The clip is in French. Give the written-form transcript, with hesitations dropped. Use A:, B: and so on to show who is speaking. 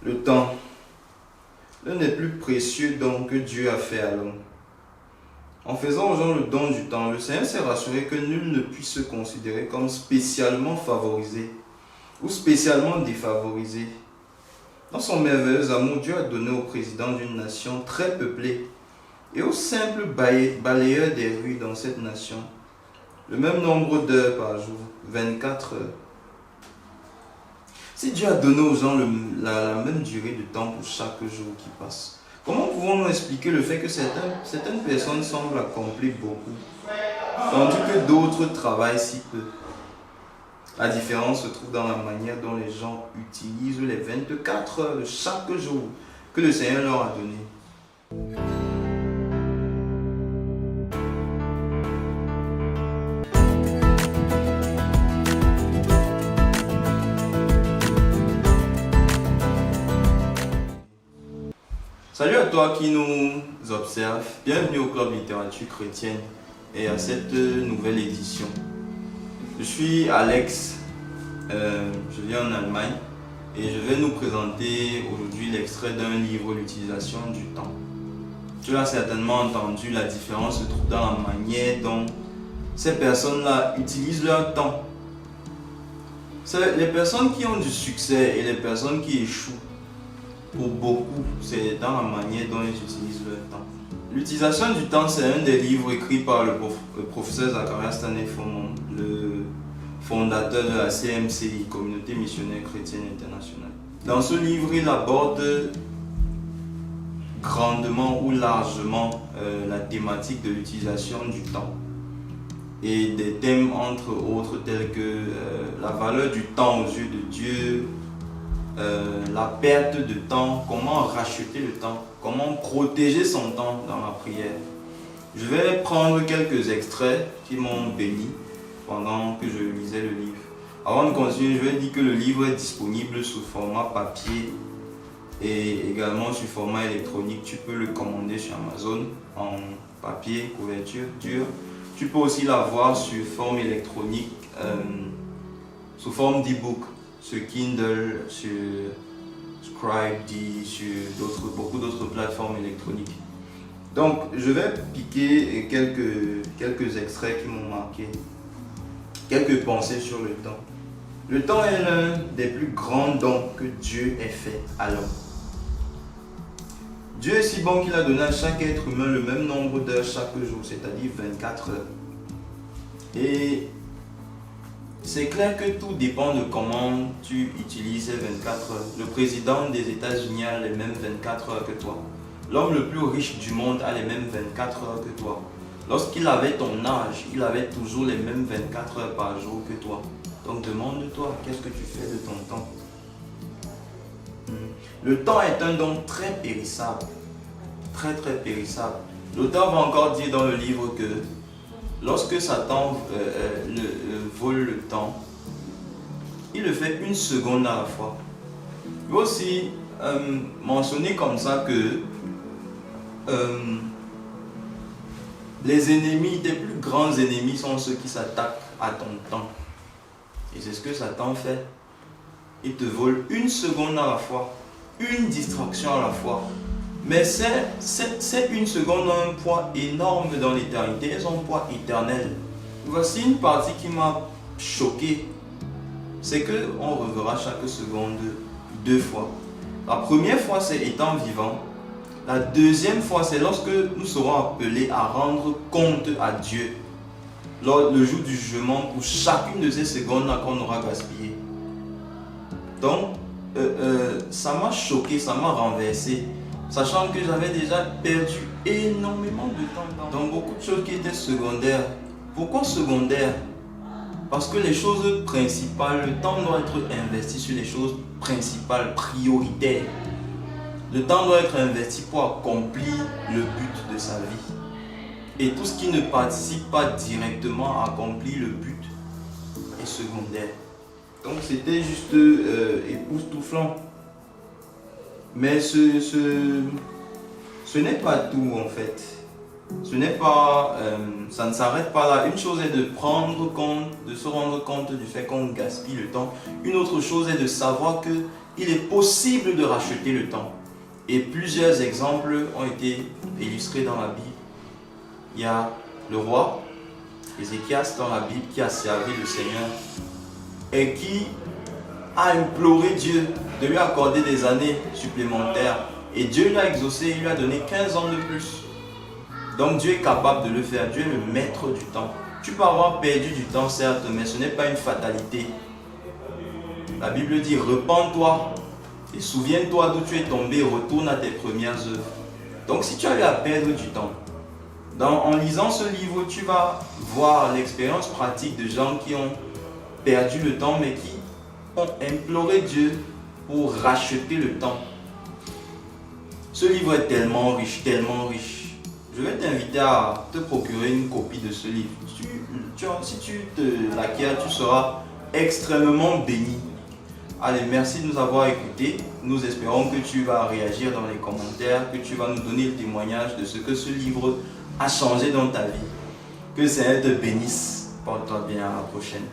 A: Le temps, l'un des plus précieux dons que Dieu a fait à l'homme. En faisant aux gens le don du temps, le Seigneur s'est rassuré que nul ne puisse se considérer comme spécialement favorisé ou spécialement défavorisé. Dans son merveilleux amour, Dieu a donné au président d'une nation très peuplée et au simple balayeur des rues dans cette nation le même nombre d'heures par jour, 24 heures. Si Dieu a donné aux gens la même durée de temps pour chaque jour qui passe, comment pouvons-nous expliquer le fait que certaines personnes semblent accomplir beaucoup, tandis que d'autres travaillent si peu? La différence se trouve dans la manière dont les gens utilisent les 24 heures de chaque jour que le Seigneur leur a donné. Salut à toi qui nous observe, bienvenue au Club Littérature Chrétienne et à cette nouvelle édition. Je suis Alex, je vis en Allemagne et je vais nous présenter aujourd'hui l'extrait d'un livre, L'utilisation du temps. Tu l'as certainement entendu, la différence se trouve dans la manière dont ces personnes-là utilisent leur temps. C'est les personnes qui ont du succès et les personnes qui échouent. Pour beaucoup, c'est dans la manière dont ils utilisent leur temps. L'utilisation du temps, c'est un des livres écrits par le professeur Zacharias Stanley Fomon, le fondateur de la CMCI, Communauté Missionnaire Chrétienne Internationale. Dans ce livre, il aborde grandement ou largement la thématique de l'utilisation du temps et des thèmes entre autres tels que la valeur du temps aux yeux de Dieu, la perte de temps, comment racheter le temps, comment protéger son temps dans la prière. Je vais prendre quelques extraits qui m'ont béni pendant que je lisais le livre. Avant de continuer, je vais dire que le livre est disponible sous format papier et également sous format électronique. Tu peux le commander sur Amazon en papier, couverture dure. Tu peux aussi l'avoir sous forme électronique, sous forme d'e-book, sur Kindle, sur Scribd, sur beaucoup d'autres plateformes électroniques. Donc, je vais piquer quelques extraits qui m'ont marqué, quelques pensées sur le temps. Le temps est l'un des plus grands dons que Dieu ait fait à l'homme. Dieu est si bon qu'il a donné à chaque être humain le même nombre d'heures chaque jour, c'est-à-dire 24 heures. Et c'est clair que tout dépend de comment tu utilises ces 24 heures. Le président des États-Unis a les mêmes 24 heures que toi. L'homme le plus riche du monde a les mêmes 24 heures que toi. Lorsqu'il avait ton âge, il avait toujours les mêmes 24 heures par jour que toi. Donc demande-toi, qu'est-ce que tu fais de ton temps? Le temps est un don très périssable. Très périssable. L'auteur va encore dire dans le livre que lorsque Satan vole le temps, il le fait une seconde à la fois. Il va aussi mentionner comme ça que les ennemis, tes plus grands ennemis sont ceux qui s'attaquent à ton temps. Et c'est ce que Satan fait. Il te vole une seconde à la fois, une distraction à la fois. Mais ces une seconde a un poids énorme dans l'éternité, elles ont un poids éternel. Voici une partie qui m'a choqué. C'est qu'on reverra chaque seconde 2 fois. La première fois, c'est étant vivant. La deuxième fois, c'est lorsque nous serons appelés à rendre compte à Dieu. Lors le jour du jugement, pour chacune de ces secondes-là qu'on aura gaspillées. Donc, ça m'a choqué, ça m'a renversé. Sachant que j'avais déjà perdu énormément de temps dans beaucoup de choses qui étaient secondaires. Pourquoi secondaires? Parce que les choses principales, le temps doit être investi sur les choses principales, prioritaires. Le temps doit être investi pour accomplir le but de sa vie. Et tout ce qui ne participe pas directement à accomplir le but est secondaire. Donc c'était juste époustouflant. Mais ce n'est pas tout en fait. Ce n'est pas, ça ne s'arrête pas là. Une chose est de prendre compte, de se rendre compte du fait qu'on gaspille le temps. Une autre chose est de savoir que il est possible de racheter le temps. Et plusieurs exemples ont été illustrés dans la Bible. Il y a le roi Ézéchias dans la Bible qui a servi le Seigneur et qui a imploré Dieu de lui accorder des années supplémentaires. Et Dieu l'a exaucé, il lui a donné 15 ans de plus. Donc Dieu est capable de le faire. Dieu est le maître du temps. Tu peux avoir perdu du temps, certes, mais ce n'est pas une fatalité. La Bible dit, repens-toi et souviens-toi d'où tu es tombé, retourne à tes premières œuvres. Donc si tu as eu à perdre du temps, en lisant ce livre, tu vas voir l'expérience pratique de gens qui ont perdu le temps, mais qui ont imploré Dieu pour racheter le temps. Ce livre est tellement riche, tellement riche. Je vais t'inviter à te procurer une copie de ce livre. Si tu te l'acquiers, tu seras extrêmement béni. Allez, merci de nous avoir écoutés. Nous espérons que tu vas réagir dans les commentaires, que tu vas nous donner le témoignage de ce que ce livre a changé dans ta vie. Que le Seigneur te bénisse. Porte-toi bien, à la prochaine.